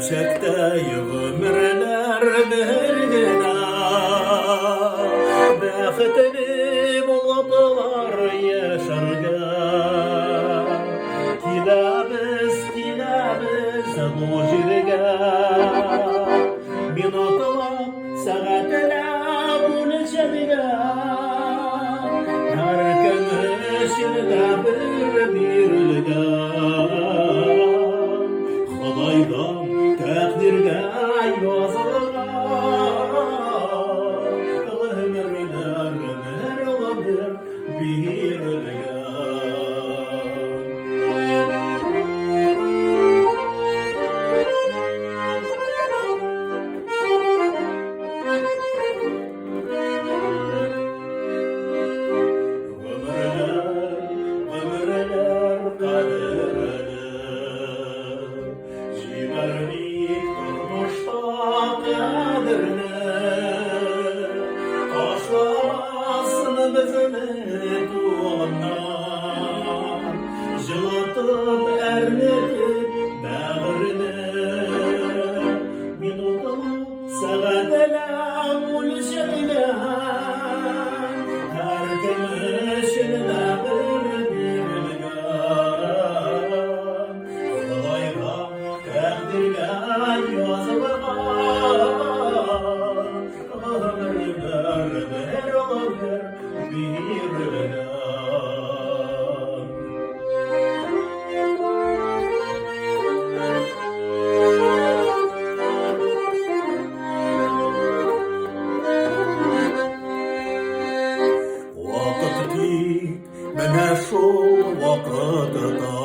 Çekte ömürler birgina Bəxtli bulutlar yaşarga Kilabız bu jirga Minutlap saatler buluşarga Her kömüşünde birliga Xudaydan takdirga yazılgan Ömürler olabilir birliga Жылатып әрнетіп бәріне Минутылып сағатылап өлшелген Әр кім үшін бір берілген Құдайға тәқдирге жазылған Өмірлер бір олар берілген Мене шул вакытта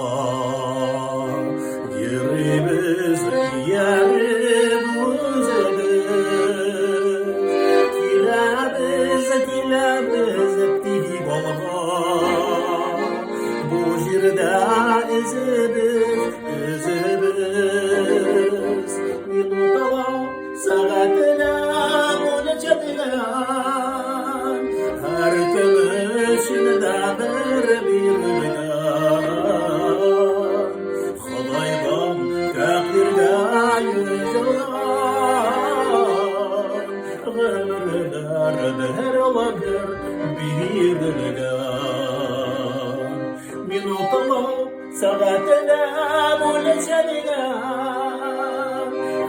Йөрибез ярым үзебез Киләбез тиги болган Бу җирдә үзебез Минутала сәгатенә үлчәтелгән Һәр көмешендә bir birligan Xudaydan takdirga yazılgan Ömürler bir olabilir birligan Minutlar saatler ölçülgen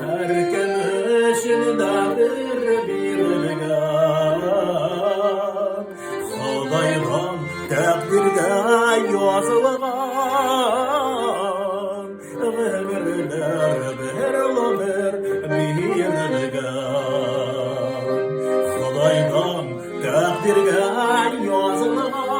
Her kömüşünde bir birligan Xudaydan takdirga yazılgan Ömürler bir olabilir birligan Xudaydan takdirga yazılgan